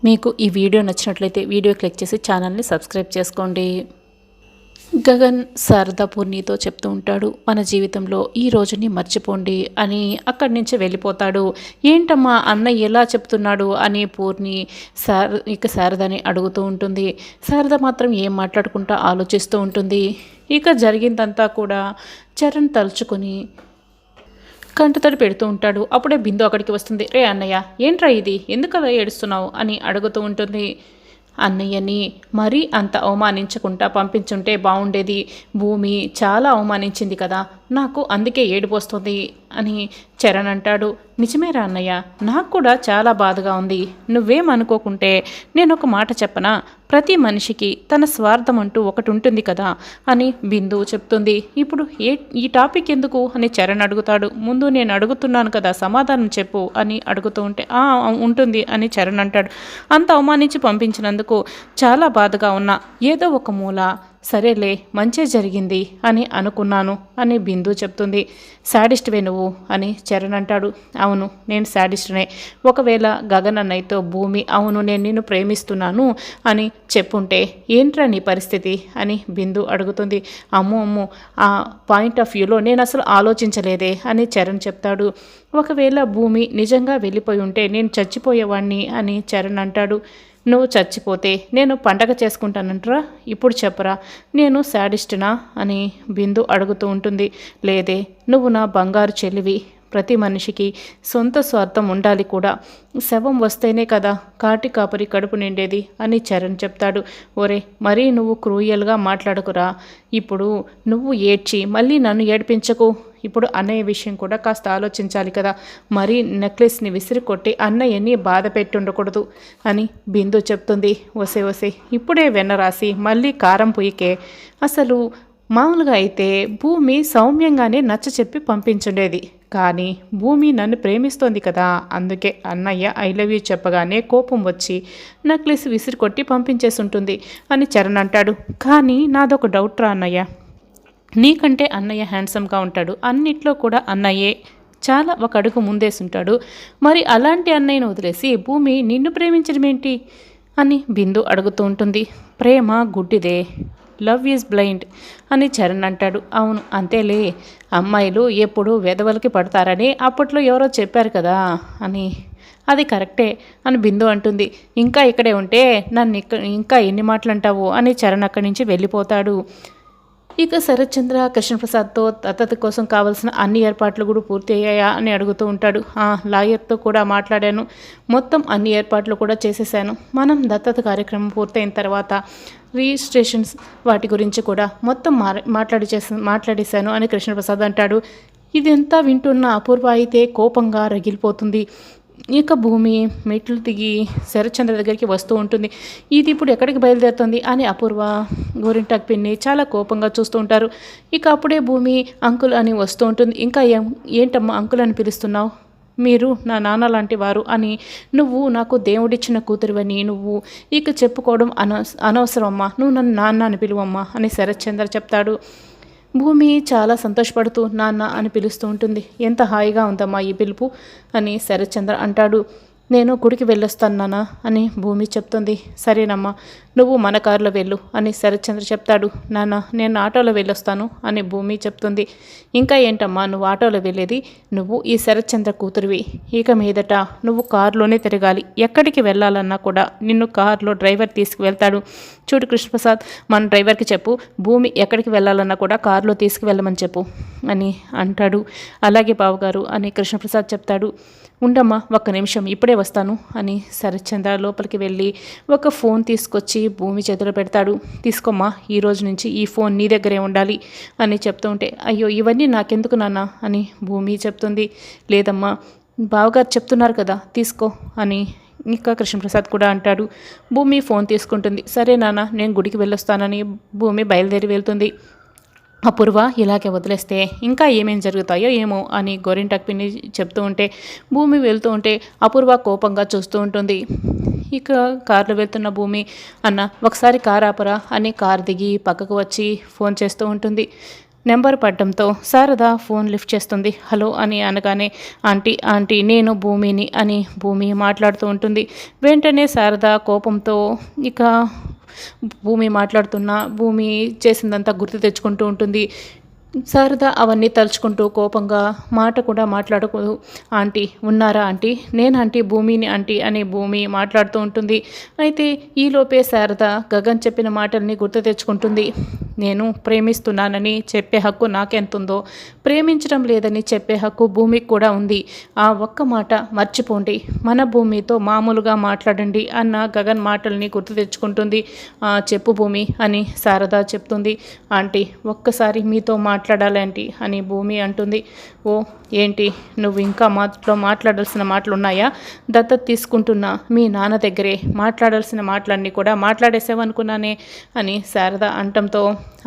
మీకు ఈ వీడియో నచ్చినట్లయితే వీడియో క్లిక్ చేసి ఛానల్ని సబ్స్క్రైబ్ చేసుకోండి. గగన్ శారదా పూర్ణితో చెప్తూ ఉంటాడు, మన జీవితంలో ఈ రోజుని మర్చిపోండి అని. అక్కడి నుంచి వెళ్ళిపోతాడు. ఏంటమ్మా అన్నయ్య ఎలా చెప్తున్నాడు అని పూర్ణి శారదని అడుగుతూ ఉంటుంది. శారద మాత్రం ఏం మాట్లాడుకుంటా ఆలోచిస్తూ ఉంటుంది. ఇక జరిగిందంతా కూడా చరణ్ తలుచుకొని కంటతడి పెడుతూ ఉంటాడు. అప్పుడే బిందు అక్కడికి వస్తుంది. రే అన్నయ్య, ఏంట్రా ఇది, ఎందుకు అలా ఏడుస్తున్నావు అని అడుగుతూ ఉంటుంది. అన్నయ్యని మరీ అంత అవమానించకుండా పంపించుంటే బాగుండేది. భూమి చాలా అవమానించింది కదా, నాకు అందుకే ఏడుపు వస్తుంది అని చరణ్ అంటాడు. నిజమేరా అన్నయ్య, నాకు కూడా చాలా బాధగా ఉంది. నువ్వేమనుకోకుంటే నేను ఒక మాట చెప్పనా, ప్రతి మనిషికి తన స్వార్థం అంటూ ఒకటి ఉంటుంది కదా అని బిందు చెప్తుంది. ఇప్పుడు ఈ టాపిక్ ఎందుకు అని చరణ్ అడుగుతాడు. ముందు నేను అడుగుతున్నాను కదా, సమాధానం చెప్పు అని అడుగుతూ ఉంటే ఉంటుంది అని చరణ్ అంటాడు. అంత అవమానించి పంపించినందుకు చాలా బాధగా ఉన్నా, ఏదో ఒక మూల సరేలే మంచే జరిగింది అని అనుకున్నాను అని బిందు చెప్తుంది. శాడిస్ట్వే నువ్వు అని చరణ్ అంటాడు. అవును, నేను శాడిస్ట్నే. ఒకవేళ గగన్ అన్నయ్యతో భూమి అవును నేను నిన్ను ప్రేమిస్తున్నాను అని చెప్పుంటే ఏంట్రా నీ పరిస్థితి అని బిందు అడుగుతుంది. అమ్మో ఆ పాయింట్ ఆఫ్ వ్యూలో నేను అసలు ఆలోచించలేదే అని చరణ్ చెప్తాడు. ఒకవేళ భూమి నిజంగా వెళ్ళిపోయి ఉంటే నేను చచ్చిపోయేవాణ్ణి అని చరణ్ అంటాడు. నువ్వు చచ్చిపోతే నేను పండగ చేసుకుంటానంటరా, ఇప్పుడు చెప్పరా, నేను శాడిస్ట్నా అని బిందు అడుగుతూ ఉంటుంది. లేదే, నువ్వు నా బంగారు చెల్లివి. ప్రతి మనిషికి సొంత స్వార్థం ఉండాలి కూడా. శవం వస్తేనే కదా కాటి కాపరి కడుపు నిండేది అని చరణ్ చెప్తాడు. ఒరే, మరీ నువ్వు క్రూయల్గా మాట్లాడకురా. ఇప్పుడు నువ్వు ఏడ్చి మళ్ళీ నన్ను ఏడిపించకు. ఇప్పుడు అన్నయ్య విషయం కూడా కాస్త ఆలోచించాలి కదా. మరీ నెక్లెస్ని విసిరి కొట్టి అన్నయ్యని బాధ పెట్టి ఉండకూడదు అని బిందు చెప్తుంది. వసే ఇప్పుడే వెన్నరాసి మళ్ళీ కారం పొయ్యికే. అసలు మామూలుగా అయితే భూమి సౌమ్యంగానే నచ్చ చెప్పి పంపించుండేది. కానీ భూమి నన్ను ప్రేమిస్తోంది కదా, అందుకే అన్నయ్య ఐ లవ్ యూ చెప్పగానే కోపం వచ్చి నెక్లెస్ విసిరి కొట్టి పంపించేసి ఉంటుంది అని చరణ్ అంటాడు. కానీ నాదొక డౌట్ రా అన్నయ్య, నీకంటే అన్నయ్య హ్యాండ్సమ్గా ఉంటాడు, అన్నిట్లో కూడా అన్నయ్యే చాలా ఒక అడుగు ముందేసుంటాడు. మరి అలాంటి అన్నయ్యను వదిలేసి భూమి నిన్ను ప్రేమించడం ఏంటి అని బిందు అడుగుతూ ఉంటుంది. ప్రేమ గుడ్డిదే, లవ్ ఈజ్ బ్లైండ్ అని చరణ్ అంటాడు. అవును అంతేలే, అమ్మాయిలు ఎప్పుడు వెధవలకి పడతారని అప్పట్లో ఎవరో చెప్పారు కదా అని. అది కరెక్టే అని బిందు అంటుంది. ఇంకా ఇక్కడే ఉంటే నన్ను ఇంకా ఎన్ని మాటలు అంటావు అని చరణ్ అక్కడి నుంచి వెళ్ళిపోతాడు. ఇక శరత్చంద్ర కృష్ణప్రసాద్తో దత్తత కోసం కావాల్సిన అన్ని ఏర్పాట్లు కూడా పూర్తి అయ్యాయా అని అడుగుతూ ఉంటాడు. లాయర్తో కూడా మాట్లాడాను, మొత్తం అన్ని ఏర్పాట్లు కూడా చేసేసాను. మనం దత్తత కార్యక్రమం పూర్తయిన తర్వాత రిజిస్ట్రేషన్స్ వాటి గురించి కూడా మొత్తం మాట్లాడేశాను అని కృష్ణప్రసాద్ అంటాడు. ఇదంతా వింటున్న అపూర్వ అయితే కోపంగా రగిలిపోతుంది. ఇక భూమి మెట్లు దిగి శరత్చంద్ర దగ్గరికి వస్తూ ఉంటుంది. ఇది ఇప్పుడు ఎక్కడికి బయలుదేరుతుంది అని అపూర్వ గోరింటాకు పిన్ని చాలా కోపంగా చూస్తూ ఉంటారు. ఇక అప్పుడే భూమి అంకుల్ అని వస్తూ ఉంటుంది. ఇంకా ఏంటమ్మా అంకుల్ అని పిలుస్తున్నావు, మీరు నా నాన్న లాంటి వారు అని, నువ్వు నాకు దేవుడిచ్చిన కూతురువని నువ్వు ఇక చెప్పుకోవడం అనవసరమ్మా, నువ్వు నన్ను నాన్న అని పిలువమ్మా అని శరత్చంద్ర చెప్తాడు. భూమి చాలా సంతోషపడుతూ నాన్న అని పిలుస్తూ ఉంటుంది. ఎంత హాయిగా ఉందమ్మా ఈ పిలుపు అని శరత్చంద్ర అంటాడు. నేను గుడికి వెళ్ళొస్తాను నాన్న అని భూమి చెప్తుంది. సరేనమ్మా, నువ్వు మన కారులో వెళ్ళు అని శరత్చంద్ర చెప్తాడు. నాన్న నేను ఆటోలో వెళ్ళొస్తాను అని భూమి చెప్తుంది. ఇంకా ఏంటమ్మా నువ్వు ఆటోలో వెళ్ళేది, నువ్వు ఈ శరత్చంద్ర కూతురివి, ఇక మీదట నువ్వు కారులోనే తిరగాలి. ఎక్కడికి వెళ్ళాలన్నా కూడా నిన్ను కారులో డ్రైవర్ తీసుకువెళ్తాడు. చూడు కృష్ణప్రసాద్, మన డ్రైవర్కి చెప్పు భూమి ఎక్కడికి వెళ్ళాలన్నా కూడా కారులో తీసుకువెళ్ళమని చెప్పు అని అంటాడు. అలాగే బావగారు అని కృష్ణప్రసాద్ చెప్తాడు. ఉండమ్మా ఒక్క నిమిషం, ఇప్పుడే వస్తాను అని శరత్చంద్ర లోపలికి వెళ్ళి ఒక ఫోన్ తీసుకొచ్చి భూమి చేతిలో పెడతాడు. తీసుకోమ్మా, ఈ రోజు నుంచి ఈ ఫోన్ నీ దగ్గరే ఉండాలి అని చెప్తూ ఉంటే, అయ్యో ఇవన్నీ నాకెందుకు నాన్న అని భూమి చెప్తుంది. లేదమ్మా బావగారు చెప్తున్నారు కదా తీసుకో అని ఇంకా కృష్ణప్రసాద్ కూడా అంటాడు. భూమి ఫోన్ తీసుకుంటుంది. సరే నాన్న నేను గుడికి వెళ్ళొస్తానని భూమి బయలుదేరి వెళ్తుంది. అపూర్వ ఇలాగే వదిలేస్తే ఇంకా ఏమేం జరుగుతాయో ఏమో అని గోరింటాకు పిన్ని చెప్తూ ఉంటే భూమి వెళ్తూ ఉంటే అపూర్వ కోపంగా చూస్తూ ఉంటుంది. ఇక కారులో వెళ్తున్న భూమి, అన్న ఒకసారి కారు ఆపరా అని కారు దిగి పక్కకు వచ్చి ఫోన్ చేస్తూ ఉంటుంది. నెంబర్ పడడంతో శారద ఫోన్ లిఫ్ట్ చేస్తుంది. హలో అని అనగానే ఆంటీ ఆంటీ నేను భూమిని అని భూమి మాట్లాడుతూ ఉంటుంది. వెంటనే శారద కోపంతో ఇక భూమి మాట్లాడుతున్న భూమి చేసిందంతా గుర్తు తెచ్చుకుంటూ ఉంటుంది. శారద అవన్నీ తలుచుకుంటూ కోపంగా మాట కూడా మాట్లాడకూడదు. ఆంటీ ఉన్నారా ఆంటీ, నేను ఆంటీ భూమిని ఆంటీ అని భూమి మాట్లాడుతూ ఉంటుంది. అయితే ఈలోపే శారద గగన్ చెప్పిన మాటల్ని గుర్తు తెచ్చుకుంటుంది. నేను ప్రేమిస్తున్నానని చెప్పే హక్కు నాకెంతుందో ప్రేమించడం లేదని చెప్పే హక్కు భూమికి కూడా ఉంది. ఆ ఒక్క మాట మర్చిపోండి, మన భూమితో మామూలుగా మాట్లాడండి అన్న గగన్ మాటల్ని గుర్తు తెచ్చుకుంటుంది. చెప్పు భూమి అని శారద చెప్తుంది. ఆంటీ ఒక్కసారి మీతో మాట్లాడాలంటీ అని భూమి అంటుంది. ఓ ఏంటి నువ్వు ఇంకా మాట్లాడాల్సిన మాటలు ఉన్నాయా? దత్తత తీసుకుంటున్న మీ నాన్న దగ్గరే మాట్లాడాల్సిన మాటలన్నీ కూడా మాట్లాడేసావనుకున్నానే అని శారద అంటంతో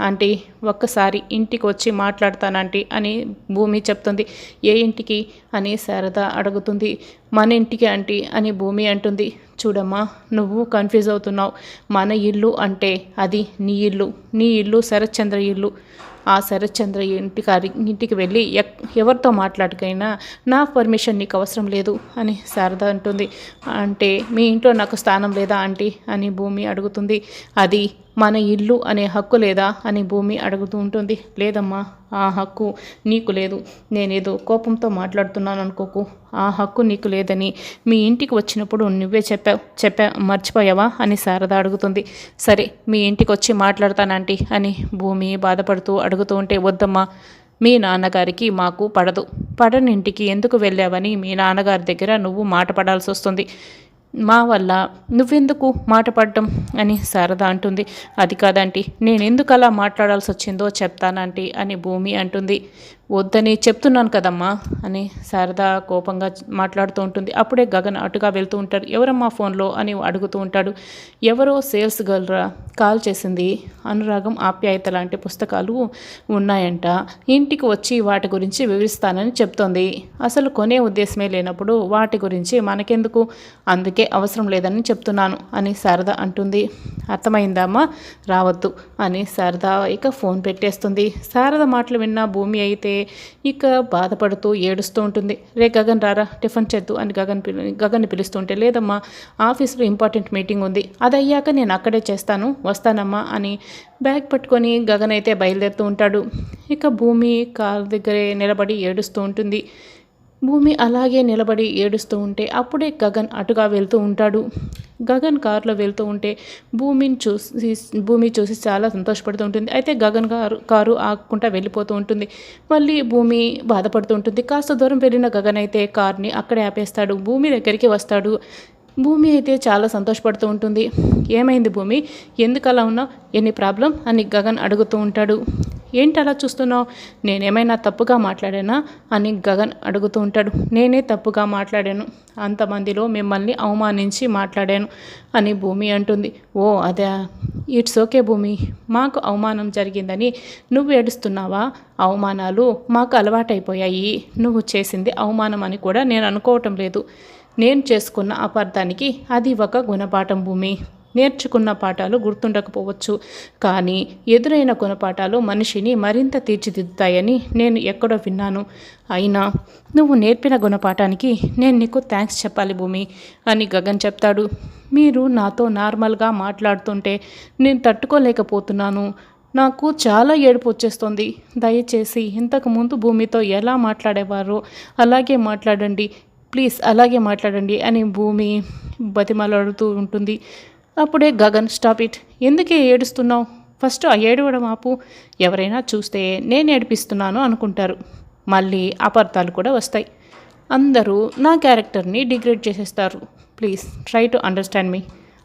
ఆంటీ ఒక్కసారి ఇంటికి వచ్చి మాట్లాడతానంటీ అని భూమి చెప్తుంది. ఏ ఇంటికి అని శారద అడుగుతుంది. మన ఇంటికి ఆంటీ అని భూమి అంటుంది. చూడమ్మా నువ్వు కన్ఫ్యూజ్ అవుతున్నావు. మన ఇల్లు అంటే అది నీ ఇల్లు, నీ ఇల్లు శరత్చంద్ర ఇల్లు. ఆ శరత్చంద్ర ఇంటికి వెళ్ళి ఎవరితో మాట్లాడకైనా నా పర్మిషన్ నీకు అవసరం లేదు అని శారద అంటుంది. అంటే మీ ఇంట్లో నాకు స్థానం లేదా ఆంటీ అని భూమి అడుగుతుంది. అది మన ఇల్లు అనే హక్కు లేదా అని భూమి అడుగుతూ ఉంటుంది. లేదమ్మా ఆ హక్కు నీకు లేదు, నేనేదో కోపంతో మాట్లాడుతున్నాను అనుకోకు. ఆ హక్కు నీకు లేదని మీ ఇంటికి వచ్చినప్పుడు నువ్వే చెప్పా మర్చిపోయావా అని శారద అడుగుతుంది. సరే మీ ఇంటికి వచ్చి మాట్లాడతానంటీ అని భూమి బాధపడుతూ అడుగుతూ ఉంటే, వద్దమ్మా మీ నాన్నగారికి మాకు పడదు, పడని ఇంటికి ఎందుకు వెళ్ళావని మీ నాన్నగారి దగ్గర నువ్వు మాట పడాల్సి వస్తుంది. మా వల్ల నువ్వెందుకు మాట పడ్డం అని శారద అంటుంది. అది కాదంటీ నేను ఎందుకు అలా మాట్లాడాల్సి వచ్చిందో చెప్తానంటీ అని భూమి అంటుంది. వద్దని చెప్తున్నాను కదమ్మా అని శారద కోపంగా మాట్లాడుతూ ఉంటుంది. అప్పుడే గగన్ అటుగా వెళ్తూ ఉంటాడు. ఎవరమ్మా ఫోన్లో అని అడుగుతూ ఉంటాడు. ఎవరో సేల్స్ గర్ల్రా కాల్ చేసింది, అనురాగం ఆప్యాయత లాంటి పుస్తకాలు ఉన్నాయంట, ఇంటికి వచ్చి వాటి గురించి వివరిస్తానని చెప్తోంది. అసలు కొనే ఉద్దేశమే లేనప్పుడు వాటి గురించి మనకెందుకు, అందుకే అవసరం లేదని చెప్తున్నాను అని శారద అంటుంది. అర్థమైందమ్మా, రావద్దు అని శారద ఇక ఫోన్ పెట్టేస్తుంది. శారద మాటలు విన్న భూమి అయితే ఇక బాధపడుతూ ఏడుస్తూ ఉంటుంది. రే గగన్ రారా టిఫిన్ చేద్దు అని గగన్ని పిలుస్తుంటే, లేదమ్మా ఆఫీస్లో ఇంపార్టెంట్ మీటింగ్ ఉంది, అది అయ్యాక నేను అక్కడే చేస్తాను, వస్తానమ్మా అని బ్యాగ్ పట్టుకొని గగన్ అయితే బయలుదేరుతూ ఉంటాడు. ఇక భూమి కారు దగ్గరే నిలబడి ఏడుస్తూ ఉంటుంది. భూమి అలాగే నిలబడి ఏడుస్తూ ఉంటే అప్పుడే గగన్ అటుగా వెళ్తూ ఉంటాడు. గగన్ కారులో వెళ్తూ ఉంటే భూమి చూసి చాలా సంతోషపడుతూ ఉంటుంది. అయితే గగన్ కారు ఆగకుండా వెళ్ళిపోతూ ఉంటుంది. మళ్ళీ భూమి బాధపడుతూ ఉంటుంది. కాస్త దూరం వెళ్ళిన గగన్ అయితే కార్ని అక్కడే ఆపేస్తాడు. భూమి దగ్గరికి వస్తాడు. భూమి అయితే చాలా సంతోషపడుతూ ఉంటుంది. ఏమైంది భూమి, ఎందుకు అలా ఉన్నావు, ఎన్ని ప్రాబ్లం అని గగన్ అడుగుతూ ఉంటాడు. ఏంటి అలా చూస్తున్నావు, నేనేమైనా తప్పుగా మాట్లాడానా అని గగన్ అడుగుతూ ఉంటాడు. నేనే తప్పుగా మాట్లాడాను, అంతమందిలో మిమ్మల్ని అవమానించి మాట్లాడాను అని భూమి అంటుంది. ఓ అదే, ఇట్స్ ఓకే భూమి, మాకు అవమానం జరిగిందని నువ్వు ఏడుస్తున్నావా? అవమానాలు మాకు అలవాటైపోయాయి. నువ్వు చేసింది అవమానం అని కూడా నేను అనుకోవటం లేదు. నేను చేసుకున్న అపార్థానికి అది ఒక గుణపాఠం భూమి. నేర్చుకున్న పాఠాలు గుర్తుండకపోవచ్చు, కానీ ఎదురైన గుణపాఠాలు మనిషిని మరింత తీర్చిదిద్దుతాయని నేను ఎక్కడో విన్నాను. అయినా నువ్వు నేర్పిన గుణపాఠానికి నేను నీకు థ్యాంక్స్ చెప్పాలి భూమి అని గగన్ చెప్తాడు. మీరు నాతో నార్మల్గా మాట్లాడుతుంటే నేను తట్టుకోలేకపోతున్నాను. నాకు చాలా ఏడుపు వచ్చేస్తుంది. దయచేసి ఇంతకుముందు భూమితో ఎలా మాట్లాడేవారో అలాగే మాట్లాడండి ప్లీజ్, అలాగే మాట్లాడండి అని భూమి బతిమలాడుతూ ఉంటుంది. అప్పుడే గగన్, స్టాప్ ఇట్, ఎందుకే ఏడుస్తున్నావు, ఫస్ట్ ఆ ఏడవడం ఆపు. ఎవరైనా చూస్తే నేను ఏడిపిస్తున్నాను అనుకుంటారు, మళ్ళీ అపార్థాలు కూడా వస్తాయి. అందరూ నా క్యారెక్టర్ని డిగ్రేడ్ చేసేస్తారు. ప్లీజ్ ట్రై టు అండర్స్టాండ్ మీ.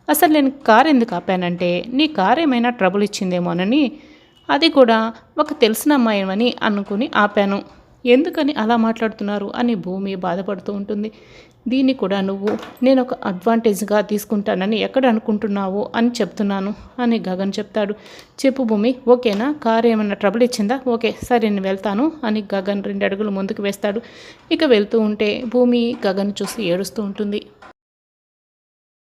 అసలు నేను కార్ ఎందుకు ఆపానంటే నీ కార్ ఏమైనా ట్రబుల్ ఇచ్చిందేమోనని, అది కూడా ఒక తెలిసిన అమ్మాయిని అనుకుని ఆపాను. ఎందుకని అలా మాట్లాడుతున్నారు అని భూమి బాధపడుతూ ఉంటుంది. దీన్ని కూడా నువ్వు నేను ఒక అడ్వాంటేజ్గా తీసుకుంటానని ఎక్కడ అనుకుంటున్నావు అని చెప్తున్నాను అని గగన్ చెప్తాడు. చెప్పు భూమి, ఓకేనా, కారు ఏమైనా ట్రబుల్ ఇచ్చిందా? ఓకే సరే నేను వెళ్తాను అని గగన్ 2 అడుగులు ముందుకు వేస్తాడు. ఇక వెళ్తూ ఉంటే భూమి గగన్ చూసి ఏడుస్తూ ఉంటుంది.